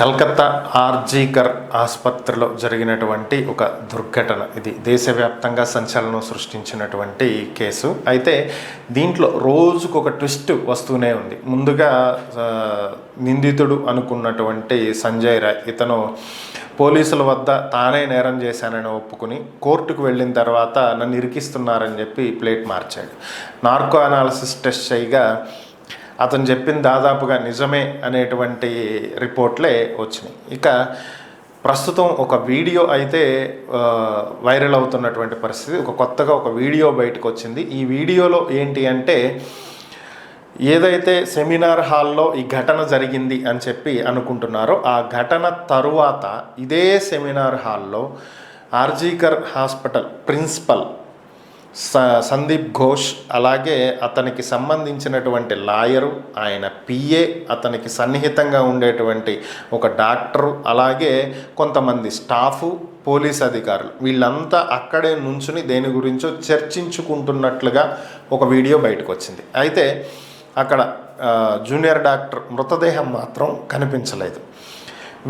కలకత్తా ఆర్జీకర్ ఆసుపత్రిలో జరిగినటువంటి ఒక దుర్ఘటన. ఇది దేశవ్యాప్తంగా సంచలనం సృష్టించినటువంటి కేసు. అయితే దీంట్లో రోజుకొక ట్విస్ట్ వస్తూనే ఉంది. ముందుగా నిందితుడు అనుకున్నటువంటి సంజయ్ రాయ్, ఇతను పోలీసుల వద్ద తానే నేరం చేశానని ఒప్పుకుని కోర్టుకు వెళ్ళిన తర్వాత నన్ను ఇరికిస్తున్నారని చెప్పి ప్లేట్ మార్చాడు. నార్కో అనాలిసిస్ టెస్ట్ చేయగా అతను చెప్పింది దాదాపుగా నిజమే అనేటువంటి రిపోర్ట్లే వచ్చినాయి. ఇక ప్రస్తుతం ఒక వీడియో అయితే వైరల్ అవుతున్నటువంటి పరిస్థితి. కొత్తగా ఒక వీడియో బయటకు వచ్చింది. ఈ వీడియోలో ఏంటి అంటే, ఏదైతే సెమినార్ హాల్లో ఈ ఘటన జరిగింది అని చెప్పి అనుకుంటున్నారో, ఆ ఘటన తరువాత ఇదే సెమినార్ హాల్లో ఆర్జీకర్ హాస్పిటల్ ప్రిన్సిపల్ సందీప్ ఘోష్, అలాగే అతనికి సంబంధించినటువంటి లాయరు, ఆయన పిఏ, అతనికి సన్నిహితంగా ఉండేటువంటి ఒక డాక్టరు, అలాగే కొంతమంది స్టాఫు, పోలీస్ అధికారులు, వీళ్ళంతా అక్కడే నుంచుని దేని గురించో చర్చించుకుంటున్నట్లుగా ఒక వీడియో బయటకు వచ్చింది. అయితే అక్కడ జూనియర్ డాక్టర్ మృతదేహం మాత్రం కనిపించలేదు.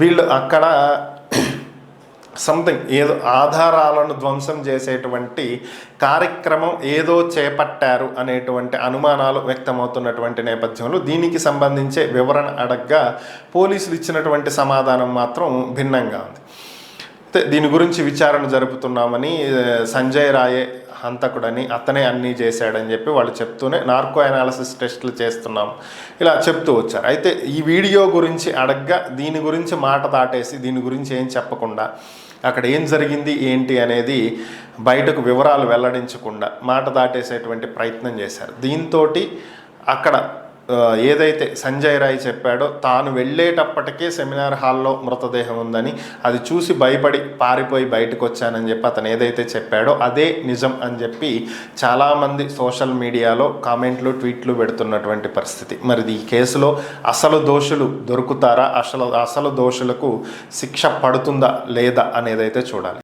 వీళ్ళు అక్కడ సంథింగ్ ఏదో ఆధారాలను ధ్వంసం చేసేటువంటి కార్యక్రమం ఏదో చేపట్టారు అనేటువంటి అనుమానాలు వ్యక్తమవుతున్నటువంటి నేపథ్యంలో దీనికి సంబంధించే వివరణ అడగ్గా పోలీసులు ఇచ్చినటువంటి సమాధానం మాత్రం భిన్నంగా ఉంది. దీని గురించి విచారణ జరుపుతున్నామని, సంజయ్ రాయే హంతకుడని, అతనే అన్నీ చేశాడని చెప్పి వాళ్ళు చెప్తూనే నార్కో అనాలిసిస్ టెస్టులు చేస్తున్నాం ఇలా చెప్తూ వచ్చారు. అయితే ఈ వీడియో గురించి అడగ్గా దీని గురించి మాట దాటేసి, దీని గురించి ఏం చెప్పకుండా, అక్కడ ఏం జరిగింది ఏంటి అనేది బయటకు వివరాలు వెల్లడించకుండా మాట దాటేసేటువంటి ప్రయత్నం చేశారు. దీంతో అక్కడ ఏదైతే సంజయ్ రాయ్ చెప్పాడో, తాను వెళ్ళేటప్పటికే సెమినార్ హాల్లో మృతదేహం ఉందని, అది చూసి భయపడి పారిపోయి బయటకు వచ్చానని చెప్పి అతను ఏదైతే చెప్పాడో అదే నిజం అని చెప్పి చాలామంది సోషల్ మీడియాలో కామెంట్లు, ట్వీట్లు పెడుతున్నటువంటి పరిస్థితి. మరి ఈ కేసులో అసలు దోషులు దొరుకుతారా, అసలు దోషులకు శిక్ష పడుతుందా లేదా అనేదైతే చూడాలి.